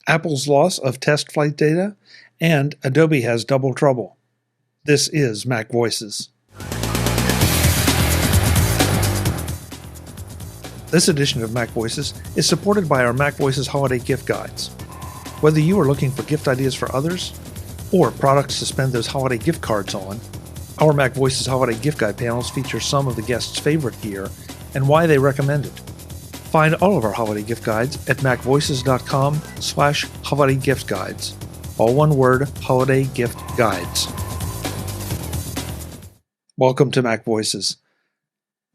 Apple's loss of TestFlight data, and Adobe has double trouble. This is MacVoices. This edition of MacVoices is supported by our MacVoices holiday gift guides. Whether you are looking for gift ideas for others or products to spend those holiday gift cards on, our MacVoices holiday gift guide panels feature some of the guests' favorite gear and why they recommend it. Find all of our holiday gift guides at macvoices.com/holiday gift guides. All one word, holiday gift guides. Welcome to MacVoices.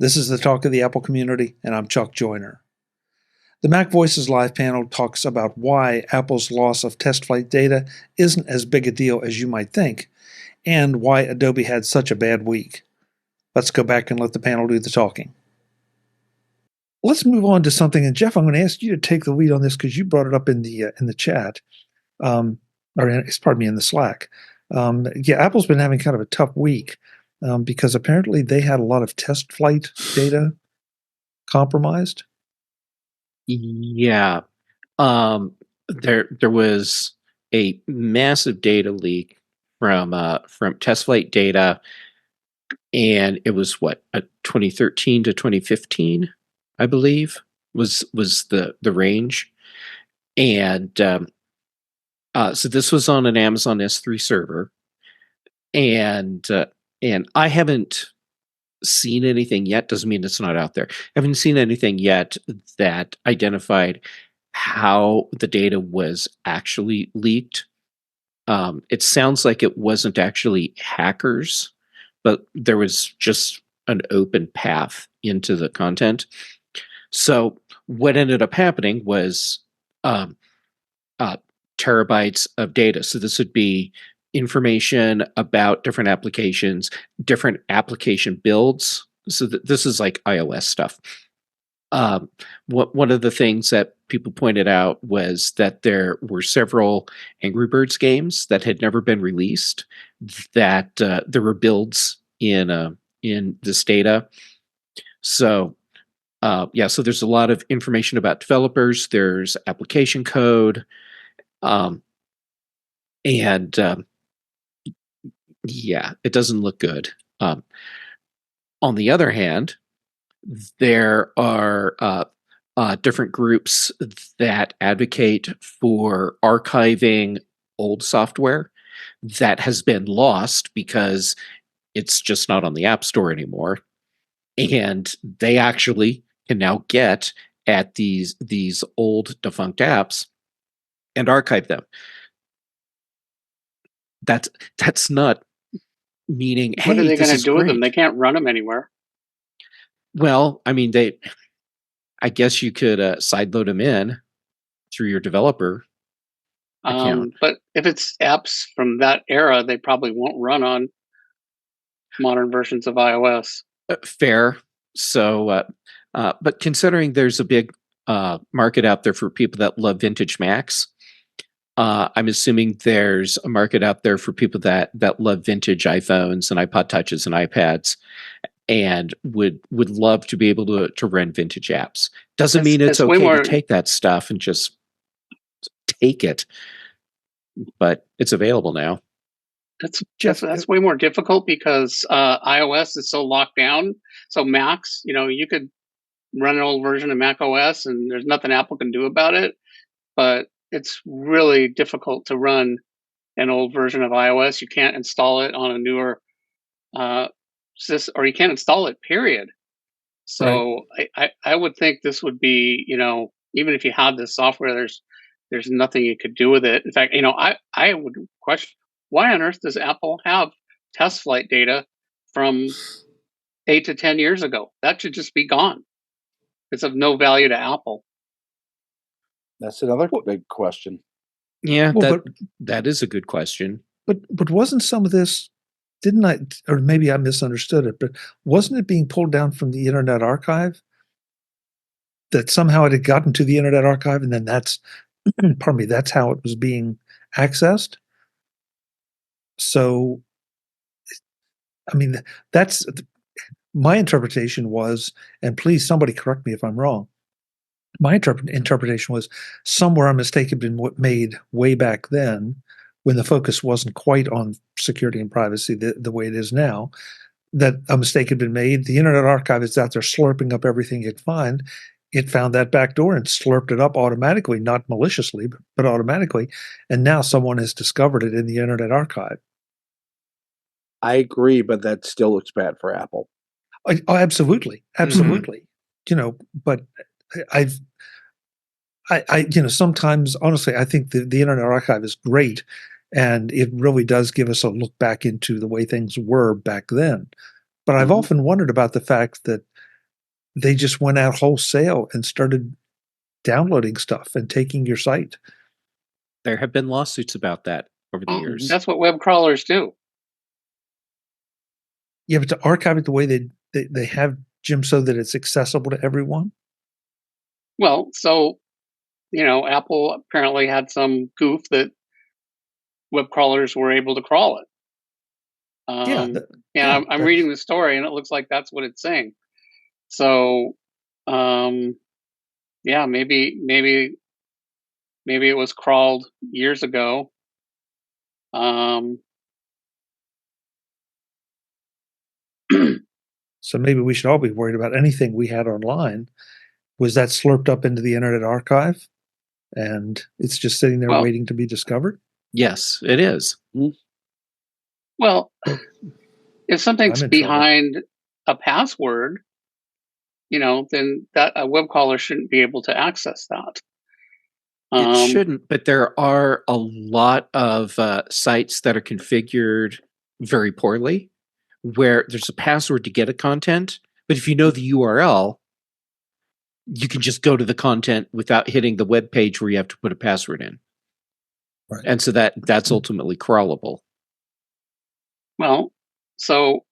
This is the talk of the Apple community, and I'm Chuck Joyner. The MacVoices live panel talks about why Apple's loss of TestFlight data isn't as big a deal as you might think, and why Adobe had such a bad week. Let's go back and let the panel do the talking. Let's move on to something, and Jeff, I'm going to ask you to take the lead on this because you brought it up in the chat, in the Slack. Apple's been having kind of a tough week because apparently they had a lot of TestFlight data compromised. Yeah, there was a massive data leak from TestFlight data, and it was 2013 to 2015. I believe was the range, and so this was on an Amazon S3 server, and I haven't seen anything yet. Doesn't mean it's not out there. I haven't seen anything yet that identified how the data was actually leaked. It sounds like it wasn't actually hackers, but there was just an open path into the content. So what ended up happening was terabytes of data. So this would be information about different applications, different application builds. So this is like iOS stuff. One of the things that people pointed out was that there were several Angry Birds games that had never been released, that there were builds in this data. So so there's a lot of information about developers. There's application code, and it doesn't look good. On the other hand, there are different groups that advocate for archiving old software that has been lost because it's just not on the App Store anymore. And they actually can now get at these old defunct apps and archive them. That's not meaning, hey, what are they going to do great with them? They can't run them anywhere. Well, I mean, I guess you could sideload them in through your developer account. But if it's apps from that era, they probably won't run on modern versions of iOS. Fair. So, but considering there's a big market out there for people that love vintage Macs, I'm assuming there's a market out there for people that love vintage iPhones and iPod Touches and iPads, and would love to be able to run vintage apps. Doesn't mean it's okay to take that stuff and just take it, but it's available now. That's way more difficult because iOS is so locked down. So Macs, you could run an old version of Mac OS and there's nothing Apple can do about it. But it's really difficult to run an old version of iOS. You can't install it on a newer system, or you can't install it, period. So right. I would think this would be, even if you had this software, there's nothing you could do with it. In fact, I would question, why on earth does Apple have TestFlight data from 8 to 10 years ago? That should just be gone. It's of no value to Apple. That's another big question. Yeah, that is a good question. But wasn't some of this, didn't I, or maybe I misunderstood it, but wasn't it being pulled down from the Internet Archive? That somehow it had gotten to the Internet Archive and then that's how it was being accessed? So, I mean, that's my interpretation was, and please somebody correct me if I'm wrong, my interpretation was somewhere a mistake had been made way back then when the focus wasn't quite on security and privacy the way it is now, that a mistake had been made. The Internet Archive is out there slurping up everything it find. It found that back door and slurped it up automatically, not maliciously, but automatically. And now someone has discovered it in the Internet Archive. I agree, but that still looks bad for Apple. Oh, absolutely. Absolutely. But sometimes, honestly, I think the Internet Archive is great, and it really does give us a look back into the way things were back then. But I've often wondered about the fact that they just went out wholesale and started downloading stuff and taking your site. There have been lawsuits about that over the years. That's what web crawlers do. Yeah, but to archive it the way they have, Jim, so that it's accessible to everyone? Well, so, Apple apparently had some goof that web crawlers were able to crawl it. I'm reading the story, and it looks like that's what it's saying. So, maybe it was crawled years ago. So maybe we should all be worried about anything we had online. Was that slurped up into the Internet Archive, and it's just sitting there waiting to be discovered? Yes, it is. Well, if something's behind a password, then that a web crawler shouldn't be able to access that. It shouldn't, but there are a lot of sites that are configured very poorly, where there's a password to get a content, but if you know the URL, you can just go to the content without hitting the web page where you have to put a password in. Right. And so that's ultimately crawlable. Well, so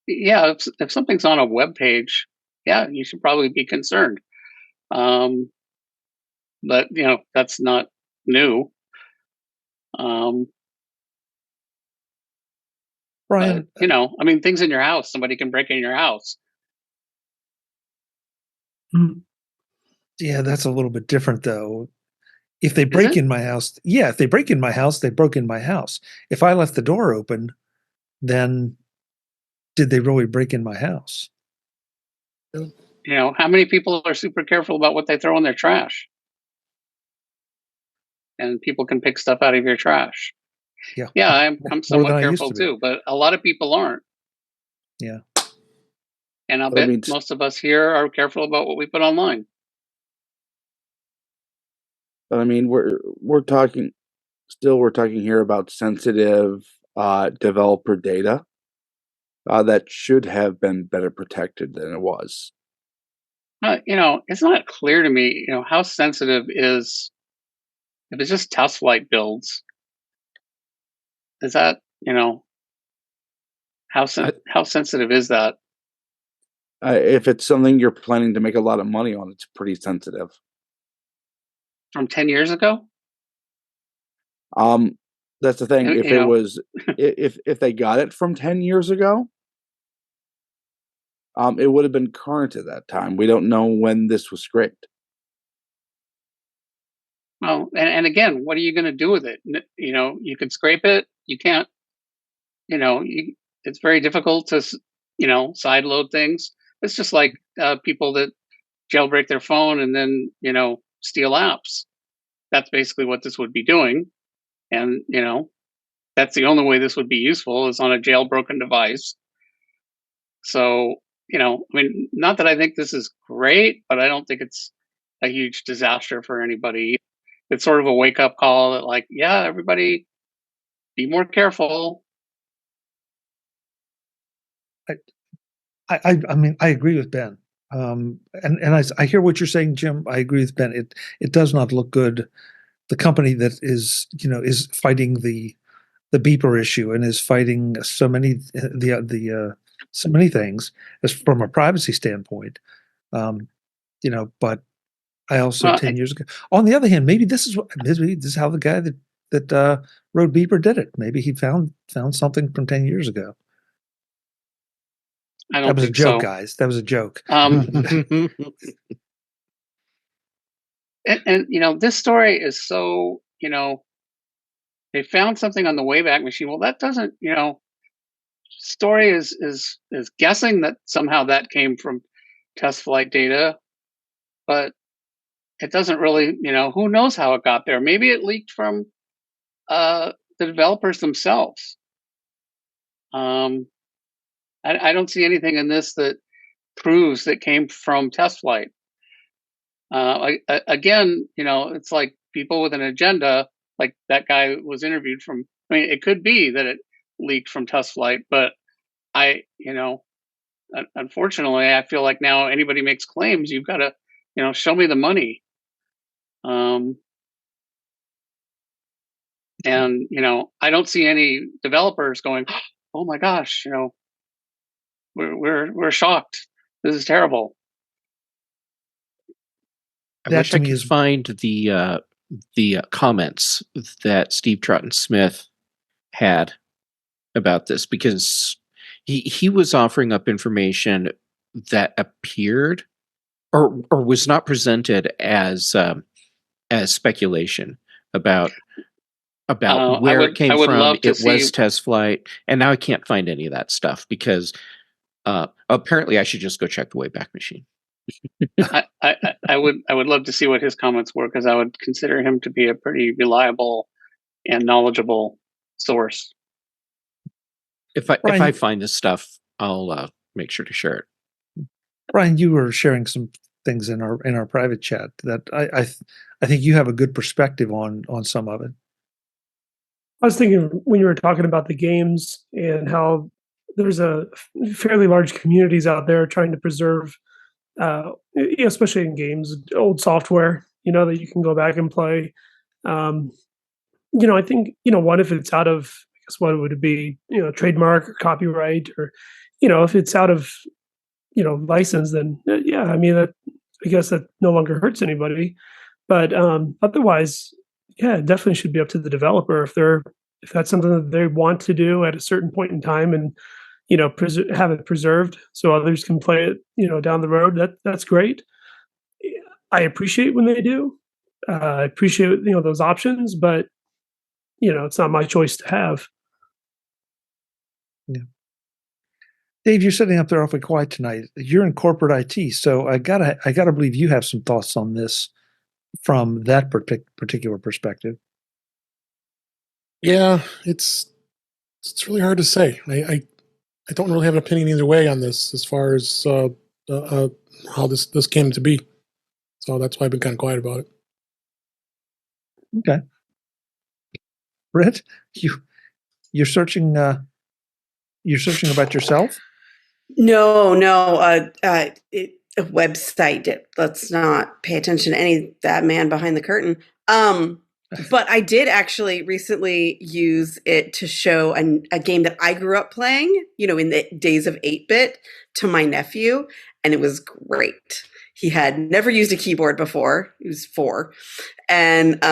if something's on a web page, you should probably be concerned. But that's not new. Brian, things in your house, somebody can break in your house. Yeah, that's a little bit different though. If they break in my house, if they break in my house, they broke in my house. If I left the door open, then did they really break in my house? How many people are super careful about what they throw in their trash? And people can pick stuff out of your trash. Yeah, I'm somewhat careful too, but a lot of people aren't. Yeah. And I'll bet most of us here are careful about what we put online. But we're talking here about sensitive developer data that should have been better protected than it was. It's not clear to me, how sensitive is, if it's just TestFlight builds, is that, how sensitive is that? If it's something you're planning to make a lot of money on, it's pretty sensitive. From 10 years ago? That's the thing. If it was, if they got it from 10 years ago, it would have been current at that time. We don't know when this was scraped. Well, and again, what are you going to do with it? You can scrape it. You can't, it's very difficult to, sideload things. It's just like people that jailbreak their phone and then, steal apps. That's basically what this would be doing. And, that's the only way this would be useful is on a jailbroken device. So, not that I think this is great, but I don't think it's a huge disaster for anybody. It's sort of a wake up call that everybody be more careful. I agree with Ben. And I hear what you're saying, Jim. I agree with Ben. It does not look good. The company that is fighting the beeper issue and is fighting so many so many things as from a privacy standpoint. But I also 10 years ago. On the other hand, maybe this is how the guy that wrote beeper did it. Maybe he found something from 10 years ago. I don't that was think a joke, so. guys. That was a joke. And this story is so, they found something on the Wayback Machine. Well, that doesn't, story is guessing that somehow that came from test flight data, but it doesn't really, who knows how it got there. Maybe it leaked from the developers themselves. I don't see anything in this that proves that came from TestFlight. Again, it's like people with an agenda, like that guy was interviewed from. I mean, it could be that it leaked from TestFlight, but unfortunately, I feel like now anybody makes claims, you've got to, show me the money. And I don't see any developers going, "Oh my gosh, we're shocked. This is terrible." I wish I could find the comments that Steve Troughton Smith had about this, because he was offering up information that appeared or was not presented as speculation about where it came from. It was TestFlight, and now I can't find any of that stuff because apparently I should just go check the Wayback Machine. I would love to see what his comments were, because I would consider him to be a pretty reliable and knowledgeable source. If I find this stuff, I'll make sure to share it. Brian, you were sharing some things in our private chat that I think you have a good perspective on some of it. I was thinking when you were talking about the games and how there's a fairly large communities out there trying to preserve, especially in games, old software, that you can go back and play. I think, one, if it's out of, I guess, what would it be, trademark or copyright, or, if it's out of, license, then yeah, I mean, I guess that no longer hurts anybody. But otherwise, yeah, it definitely should be up to the developer if that's something that they want to do at a certain point in time, and have it preserved so others can play it, down the road. That's great. I appreciate when they do. I appreciate those options, but it's not my choice to have. Yeah. Dave, you're sitting up there awfully quiet tonight. You're in corporate IT, so I gotta believe you have some thoughts on this from that particular perspective. Yeah, it's really hard to say. I don't really have an opinion either way on this as far as how this came to be. So that's why I've been kind of quiet about it. Okay. Britt, you're searching about yourself? No, a website. Let's not pay attention to that man behind the curtain. But I did actually recently use it to show a game that I grew up playing, in the days of 8-bit, to my nephew, and it was great. He had never used a keyboard before. He was 4, and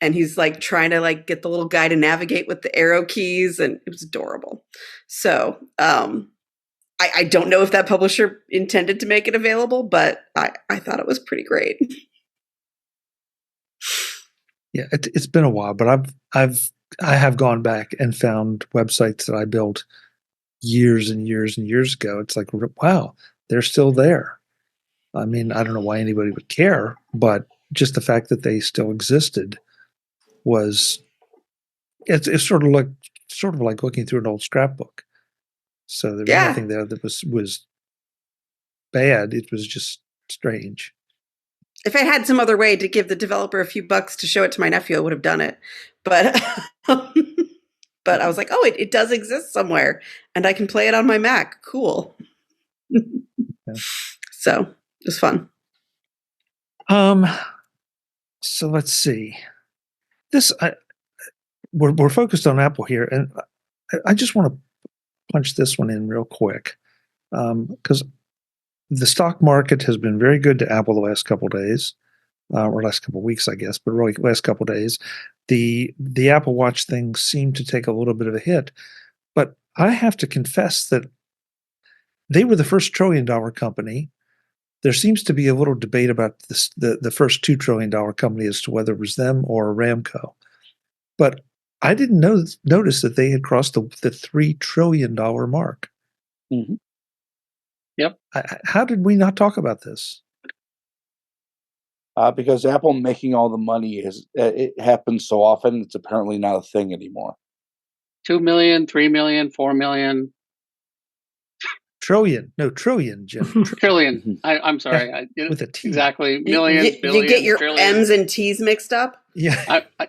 he's like trying to get the little guy to navigate with the arrow keys, and it was adorable. So I don't know if that publisher intended to make it available, but I thought it was pretty great. Yeah, it's been a while, but I have gone back and found websites that I built years and years and years ago. It's like, wow, they're still there. I mean, I don't know why anybody would care, but just the fact that they still existed was it's sort of like looking through an old scrapbook. So there was nothing there that was bad. It was just strange. If I had some other way to give the developer a few bucks to show it to my nephew, I would have done it. But but I was like, oh, it does exist somewhere, and I can play it on my Mac. Cool. Yeah. So it was fun. So let's see. We're focused on Apple here, and I just want to punch this one in real quick, because the stock market has been very good to Apple the last couple of days, or last couple of weeks, I guess, but really last couple of days. The Apple Watch things seem to take a little bit of a hit, but I have to confess that they were the first $1 trillion company. There seems to be a little debate about this, the first $2 trillion company as to whether it was them or Aramco. But I didn't notice that they had crossed the $3 trillion mark. Mm-hmm. Yep. How did we not talk about this? Because Apple making all the money it happens so often, it's apparently not a thing anymore. 2 million, 3 million, 4 million. Trillion. No, trillion, Jim. Trillion. I'm sorry. With a T. Exactly. Millions, you billions, get your trillions. M's and T's mixed up? Yeah. I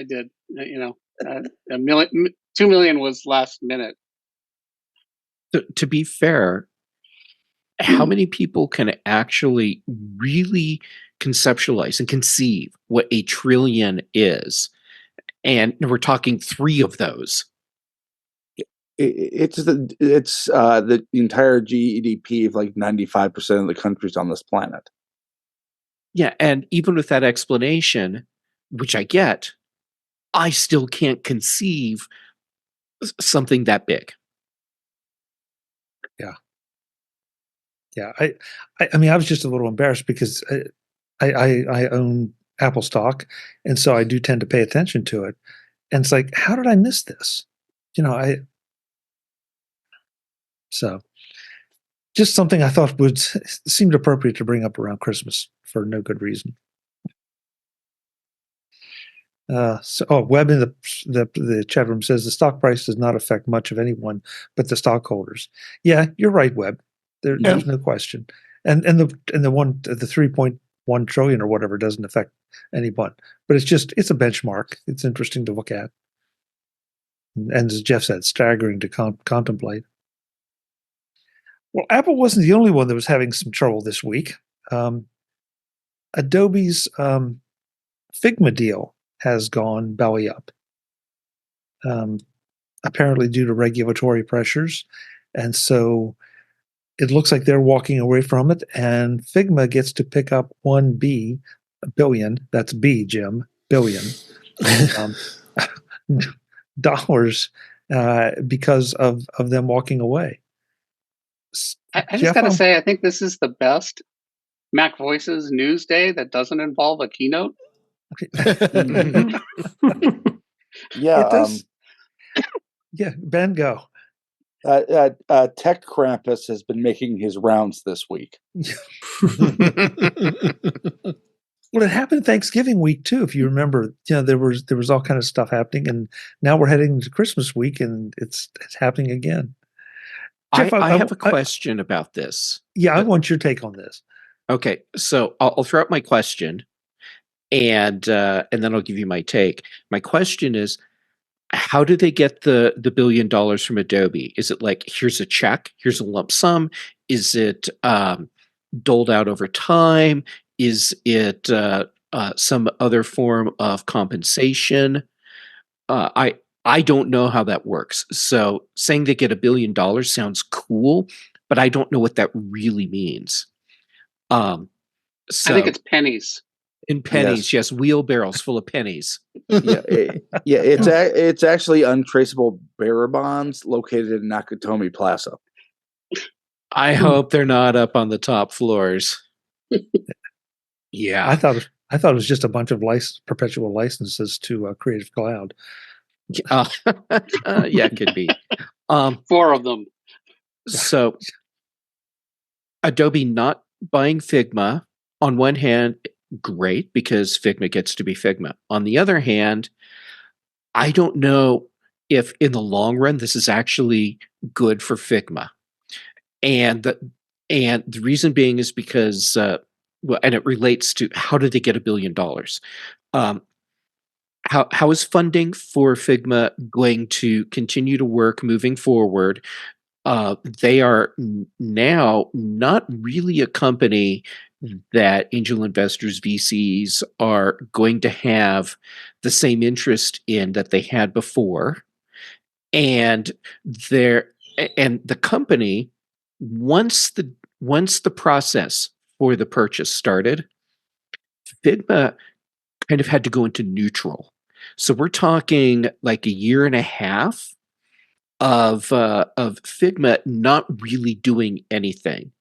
did. A million, 2 million was last minute. To be fair, how many people can actually really conceptualize and conceive what a trillion is? And we're talking 3 of those. It's the entire GDP of like 95% of the countries on this planet. Yeah, and even with that explanation, which I get, I still can't conceive something that big. Yeah. I mean, I was just a little embarrassed because I own Apple stock, and so I do tend to pay attention to it. And it's like, how did I miss this? So just something I thought seemed appropriate to bring up around Christmas for no good reason. Webb in the chat room says the stock price does not affect much of anyone but the stockholders. Yeah, you're right, Webb. There's no question. And the 3.1 trillion or whatever doesn't affect anyone. But it's a benchmark. It's interesting to look at. And as Jeff said, staggering to contemplate. Well, Apple wasn't the only one that was having some trouble this week. Adobe's Figma deal has gone belly up, apparently due to regulatory pressures. And so it looks like they're walking away from it, and Figma gets to pick up $1 billion. That's B, Jim, billion. Dollars because of them walking away. I just got to say, I think this is the best MacVoices news day that doesn't involve a keynote. Yeah. It does. Yeah, Ben, go. Tech Krampus has been making his rounds this week. Well, it happened Thanksgiving week too. If you remember, there was all kind of stuff happening, and now we're heading into Christmas week, and it's happening again. Jeff, I have a question about this. Yeah, I want your take on this. Okay, so I'll throw out my question, and then I'll give you my take. My question is, how do they get the $1 billion from Adobe? Is it like, here's a check, here's a lump sum? Is it doled out over time? Is it some other form of compensation? I don't know how that works. So saying they get $1 billion sounds cool, but I don't know what that really means. So I think it's pennies. In pennies, yes, wheelbarrows full of pennies. It's actually untraceable bearer bonds located in Nakatomi Plaza. I hope they're not up on the top floors. Yeah, I thought it was just a bunch of perpetual licenses to Creative Cloud. Yeah, it could be. 4 of them. So Adobe not buying Figma, on one hand, great, because Figma gets to be Figma. On the other hand, I don't know if in the long run this is actually good for Figma. And the reason being is because and it relates to how did they get $1 billion? How is funding for Figma going to continue to work moving forward? They are now not really a company that angel investors, VCs, are going to have the same interest in that they had before. And the company, once the process for the purchase started, Figma kind of had to go into neutral. So we're talking like a year and a half of Figma not really doing anything.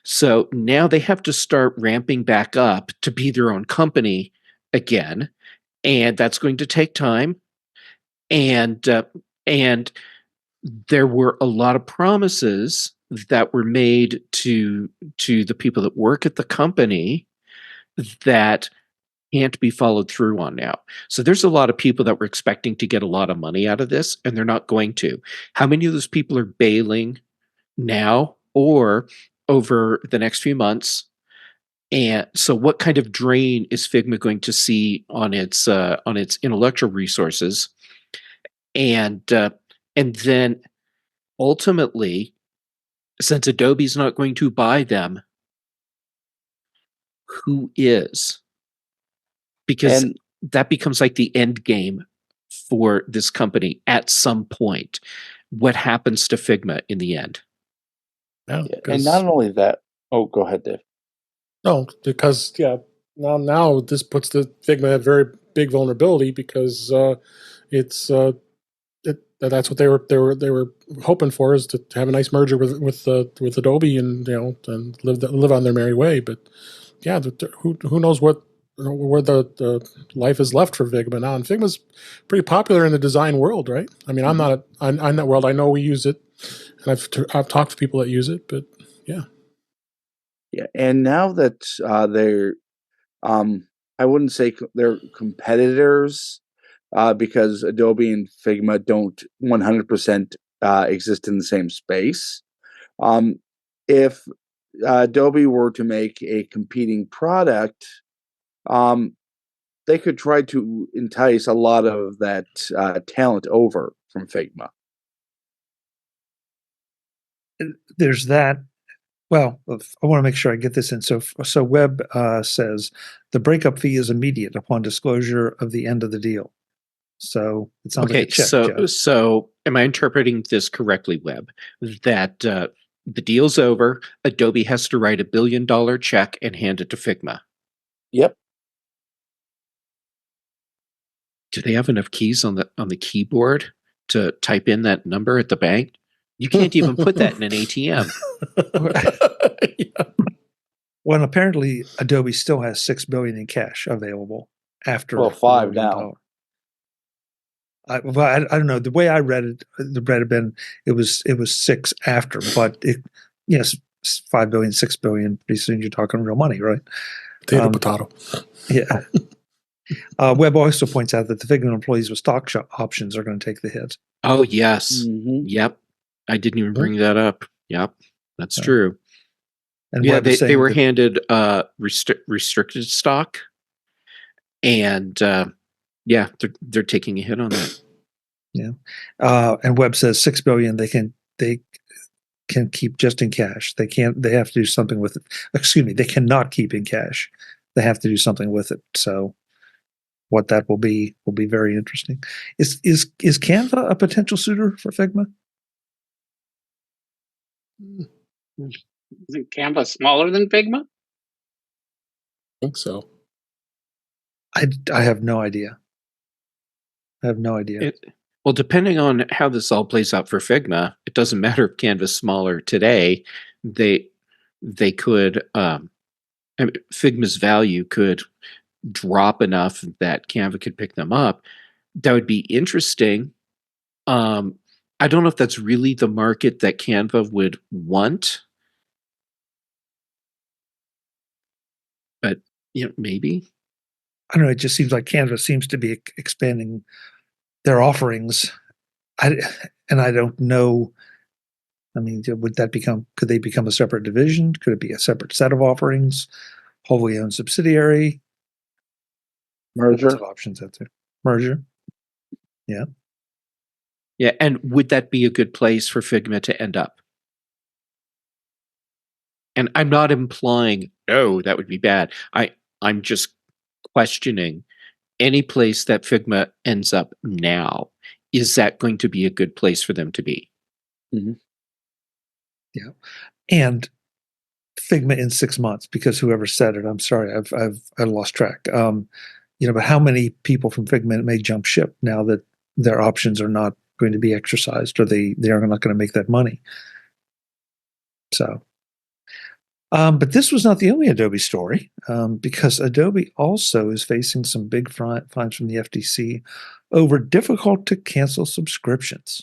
So now they have to start ramping back up to be their own company again, and that's going to take time. And there were a lot of promises that were made to the people that work at the company that can't be followed through on now. So there's a lot of people that were expecting to get a lot of money out of this, and they're not going to. How many of those people are bailing now or over the next few months? And so what kind of drain is Figma going to see on its intellectual resources? And then ultimately, since Adobe's not going to buy them, who is? Because that becomes like the end game for this company at some point. What happens to Figma in the end? Yeah, and not only that. Oh, go ahead, Dave. No, because now this puts the Figma at very big vulnerability because it's that's what they were hoping for, is to have a nice merger with Adobe and and live on their merry way. But yeah, who knows where the life is left for Figma now? And Figma's pretty popular in the design world, right? I mean, I'm not in that world. I know we use it, and I've talked to people that use it, but yeah. Yeah, and now that they're, I wouldn't say they're competitors, because Adobe and Figma don't 100% exist in the same space. If Adobe were to make a competing product, they could try to entice a lot of that talent over from Figma. There's that. Well, I want to make sure I get this in. So Webb says the breakup fee is immediate upon disclosure of the end of the deal. So it sounds like a check. So am I interpreting this correctly, Webb? That the deal's over, Adobe has to write $1 billion check and hand it to Figma. Yep. Do they have enough keys on the keyboard to type in that number at the bank? You can't even put that in an ATM. Yeah. Well, apparently Adobe still has $6 billion in cash available after. Well, $5 now. I don't know. The way I read it, it was 6 after, but yes, 5 billion, 6 billion. Pretty soon you're talking real money, right? Potato. Yeah. Webb also points out that the Figma employees with stock options are going to take the hit. Oh yes, Yep. I didn't even bring that up. Yep, that's true. And yeah, they were handed restricted stock, and they're taking a hit on that. Yeah, and Webb says $6 billion they can keep just in cash. They can't. They have to do something with it. Excuse me. They cannot keep in cash. They have to do something with it. So, what that will be very interesting. Is Canva a potential suitor for Figma? Isn't Canva smaller than Figma? I think so. I have no idea. Well, depending on how this all plays out for Figma, it doesn't matter if Canva's smaller today. They could Figma's value could drop enough that Canva could pick them up. That would be interesting. I don't know if that's really the market that Canva would want, but maybe. I don't know. It just seems like Canva seems to be expanding their offerings. I don't know. I mean, could they become a separate division? Could it be a separate set of offerings? Wholly owned subsidiary? Merger? Lots of options out there. Merger? Yeah. Yeah, and would that be a good place for Figma to end up? And I'm not implying, no, that would be bad. I'm just questioning any place that Figma ends up now. Is that going to be a good place for them to be? Mm-hmm. Yeah. And Figma in 6 months, because whoever said it, I'm sorry, I lost track. But how many people from Figma may jump ship now that their options are not going to be exercised, or they are not going to make that money? So, But this was not the only Adobe story, because Adobe also is facing some big fines from the FTC over difficult to cancel subscriptions.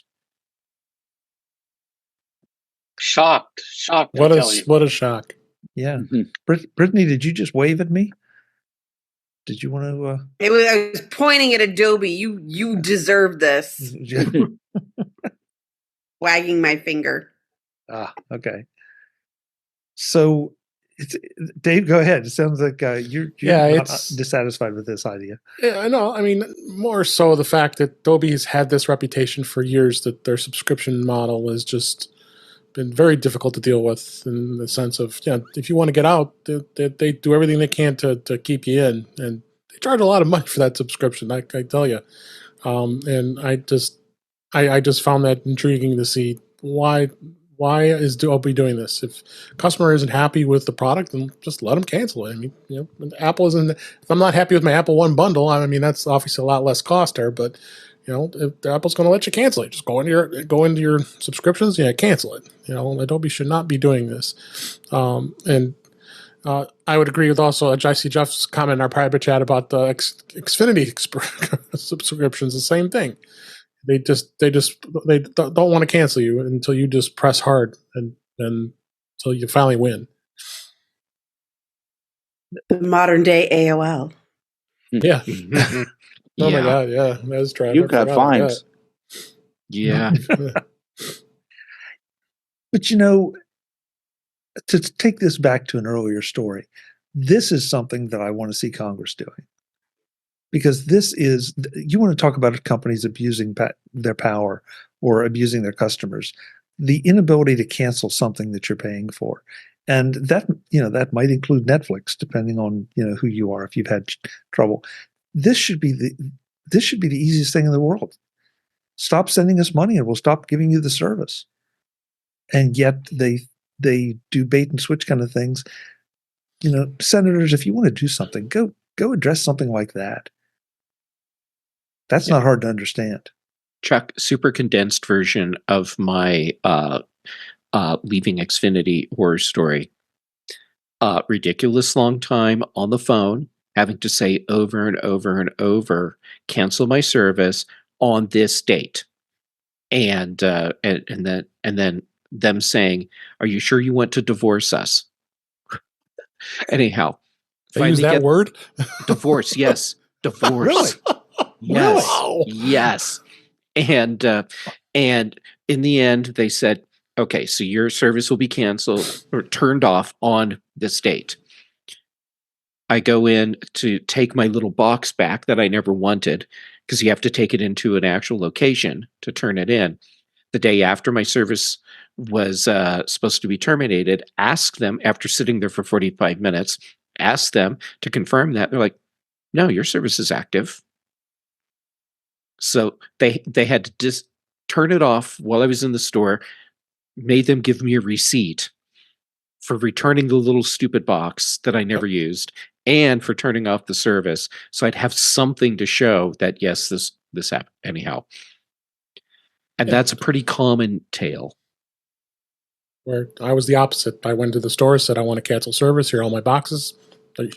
Shocked. What a shock. Yeah. Brittany, did you just wave at me? Did you want to? I was pointing at Adobe. You deserve this. Wagging my finger. Okay. So, Dave, go ahead. It sounds like you're not dissatisfied with this idea. Yeah, I know. I mean, more so the fact that Adobe has had this reputation for years that their subscription model has just been very difficult to deal with, in the sense of, if you want to get out, they do everything they can to keep you in, and they charge a lot of money for that subscription. I tell you, and I just found that intriguing to see why is Adobe doing this. If a customer isn't happy with the product, then just let them cancel it. I mean, Apple isn't. If I'm not happy with my Apple One bundle, I mean, that's obviously a lot less cost there, but if Apple's going to let you cancel it, just go into your subscriptions, cancel it. Adobe should not be doing this. And I would agree with also JC Jeff's comment in our private chat about the Xfinity subscriptions. The same thing. They don't want to cancel you until you just press hard and until you finally win. The modern day AOL. Yeah. Oh my God! Yeah, that's right. You got fines. Yeah. But to take this back to an earlier story, this is something that I want to see Congress doing. Because you want to talk about companies abusing their power or abusing their customers, the inability to cancel something that you're paying for. And that might include Netflix, depending on, who you are, if you've had trouble. This should be the easiest thing in the world. Stop sending us money and we'll stop giving you the service. And yet they do bait and switch kind of things. Senators, if you want to do something, go address something like that. That's not hard to understand. Chuck, super condensed version of my leaving Xfinity horror story. Ridiculous long time on the phone, having to say over and over and over, cancel my service on this date, and then them saying, "Are you sure you want to divorce us?" Anyhow, they use that word, divorce. Yes, divorce. Really? Yes, wow. Yes, and in the end, they said, "Okay, so your service will be canceled or turned off on this date." I go in to take my little box back that I never wanted, because you have to take it into an actual location to turn it in. The day after my service was supposed to be terminated, ask them, after sitting there for 45 minutes, ask them to confirm that. They're like, "No, your service is active." So they had to just turn it off while I was in the store, made them give me a receipt for returning the little stupid box that I never used, and for turning off the service, so I'd have something to show that, yes, this happened anyhow. And that's a pretty common tale. Where I was the opposite. I went to the store, said, "I want to cancel service. Here are all my boxes.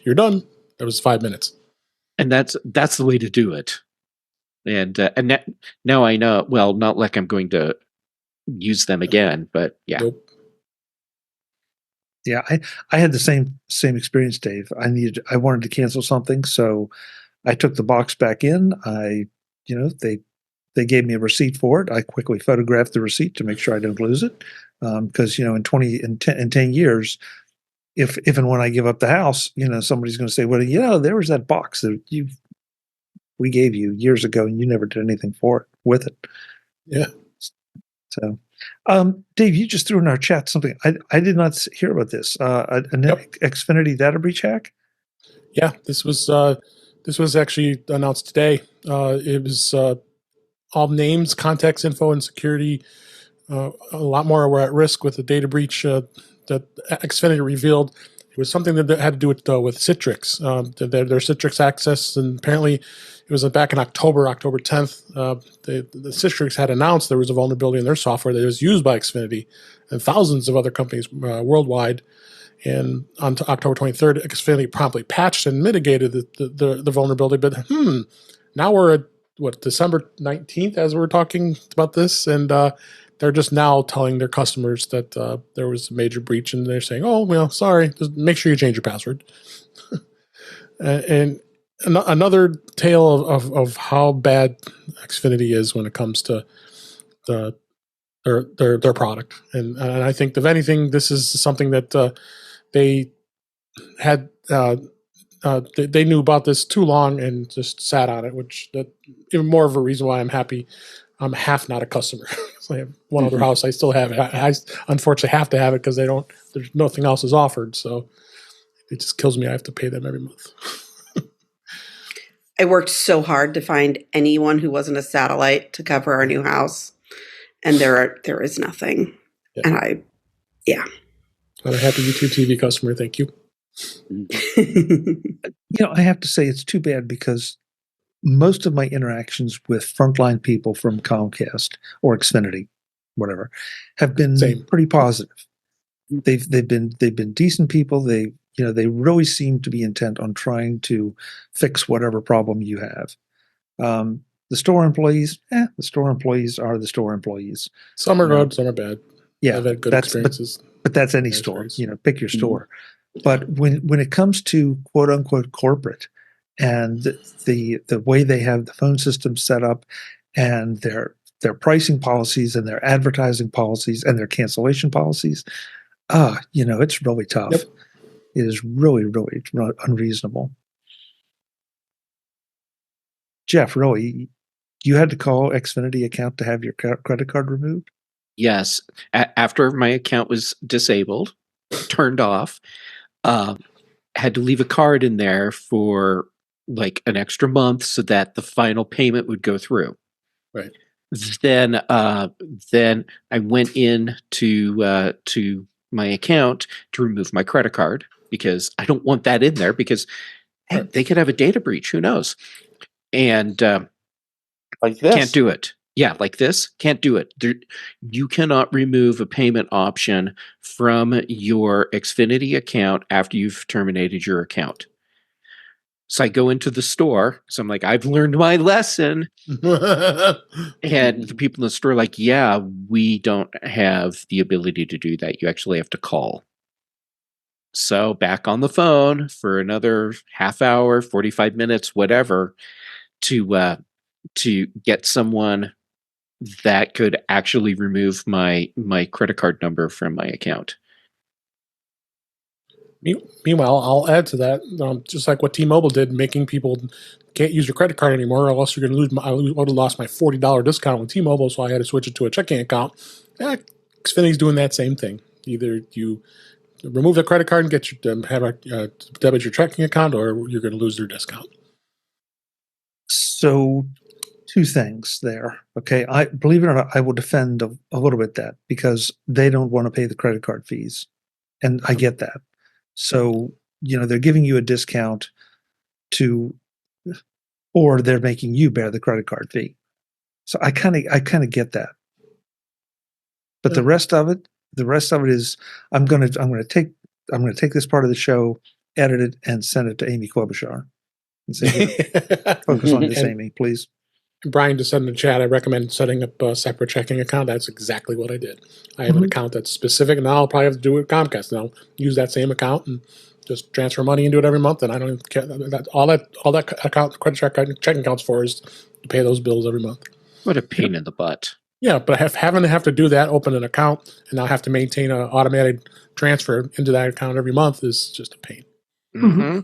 You're done." That was 5 minutes. And that's the way to do it. And now I know. Well, not like I'm going to use them again, but yeah. Nope. Yeah, I had the same experience, Dave. I wanted to cancel something, so I took the box back in. They gave me a receipt for it. I quickly photographed the receipt to make sure I don't lose it, because in 10 years, if and when I give up the house, somebody's going to say, "Well, there was that box that we gave you years ago, and you never did anything with it." Yeah. So, Dave, you just threw in our chat something I did not hear about this. Xfinity data breach hack. Yeah, this was actually announced today. It was all names, contacts, info, and security. A lot more were at risk with the data breach that Xfinity revealed. It was something that had to do with Citrix, their Citrix access, and apparently it was back in October 10th. The Citrix had announced there was a vulnerability in their software that was used by Xfinity and thousands of other companies worldwide. And on October 23rd, Xfinity promptly patched and mitigated the vulnerability. But now we're at December 19th as we're talking about this, and they're just now telling their customers that there was a major breach, and they're saying, "Oh, well, sorry. Just make sure you change your password." and another tale of how bad Xfinity is when it comes to their product, and I think if anything, this is something that they had. They knew about this too long and just sat on it, which that even more of a reason why I'm happy. I'm half not a customer. So I have one other house. I still have it. I unfortunately have to have it because there's nothing else is offered. So it just kills me. I have to pay them every month. I worked so hard to find anyone who wasn't a satellite to cover our new house, and there is nothing. Yeah. And I'm a happy YouTube TV customer. Thank you. I have to say it's too bad because most of my interactions with frontline people from Comcast or Xfinity, whatever, have been pretty positive. They've been decent people. They really seem to be intent on trying to fix whatever problem you have. The store employees, the store employees are the store employees. Some are good, some are bad. Yeah, I've had good experiences. But that's any store. Pick your store. But when it comes to quote unquote corporate and the way they have the phone system set up and their pricing policies and their advertising policies and their cancellation policies, it's really tough. Yep. It is really, really unreasonable. Jeff, really, you had to call Xfinity account to have your credit card removed? Yes. After my account was disabled, turned off, had to leave a card in there for like an extra month so that the final payment would go through. Right. Then I went in to my account to remove my credit card because I don't want that in there because they could have a data breach. Who knows? And like this, can't do it. Yeah, like this, can't do it. You cannot remove a payment option from your Xfinity account after you've terminated your account. So I go into the store. So I'm like, I've learned my lesson. And the people in the store are like, yeah, we don't have the ability to do that. You actually have to call. So back on the phone for another half hour, 45 minutes, whatever, to get someone that could actually remove my credit card number from my account. Meanwhile, I'll add to that, just like what T-Mobile did, making people can't use your credit card anymore, or else you're going to lose. I would have lost my $40 discount with T-Mobile, so I had to switch it to a checking account. Xfinity's doing that same thing. Either you remove the credit card and get debit your checking account, or you're going to lose their discount. So, two things there. Okay, I believe it or not, I will defend a little bit that because they don't want to pay the credit card fees, and I get that. So, they're giving you a discount or they're making you bear the credit card fee. So I kind of get that. But the rest of it is I'm going to take this part of the show, edit it, and send it to Amy Klobuchar and say, focus on this, Amy, please. Brian just said in the chat, I recommend setting up a separate checking account. That's exactly what I did. I have an account that's specific, and now I'll probably have to do it with Comcast. And I'll use that same account and just transfer money into it every month. And I don't even care. All that account, credit checking accounts for is to pay those bills every month. What a pain in the butt. Yeah, but having to have to do that, open an account, and now have to maintain an automatic transfer into that account every month is just a pain. Mm-hmm.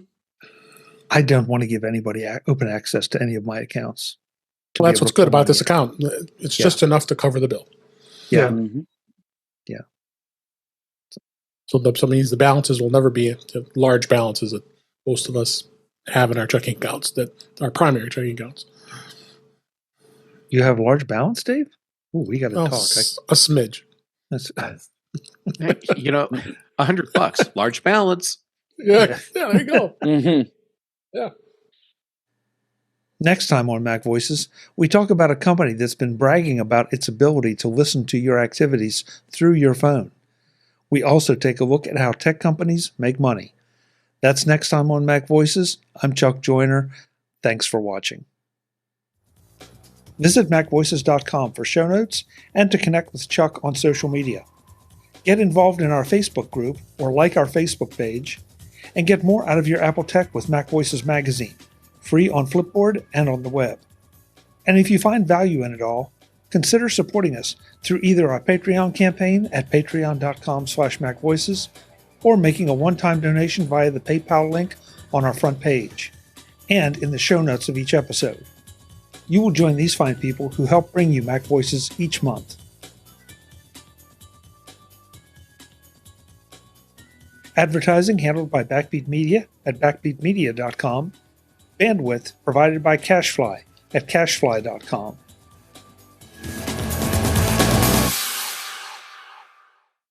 I don't want to give anybody open access to any of my accounts. Well, that's what's good about this account. It's just enough to cover the bill. Yeah. Mm-hmm. Yeah. So that means the balances will never be large balances that most of us have in our checking accounts, that are primary checking accounts. You have a large balance, Dave? Ooh, we got to talk. A smidge. That's $100, large balance. Yeah, there you go. Mm-hmm. Yeah. Next time on MacVoices, we talk about a company that's been bragging about its ability to listen to your activities through your phone. We also take a look at how tech companies make money. That's next time on Mac Voices. I'm Chuck Joyner. Thanks for watching. Visit MacVoices.com for show notes and to connect with Chuck on social media. Get involved in our Facebook group or like our Facebook page, and get more out of your Apple tech with Mac Voices magazine, free on Flipboard and on the web. And if you find value in it all, consider supporting us through either our Patreon campaign at patreon.com/MacVoices or making a one-time donation via the PayPal link on our front page and in the show notes of each episode. You will join these fine people who help bring you Mac Voices each month. Advertising handled by Backbeat Media at backbeatmedia.com. Bandwidth provided by CashFly at cashfly.com.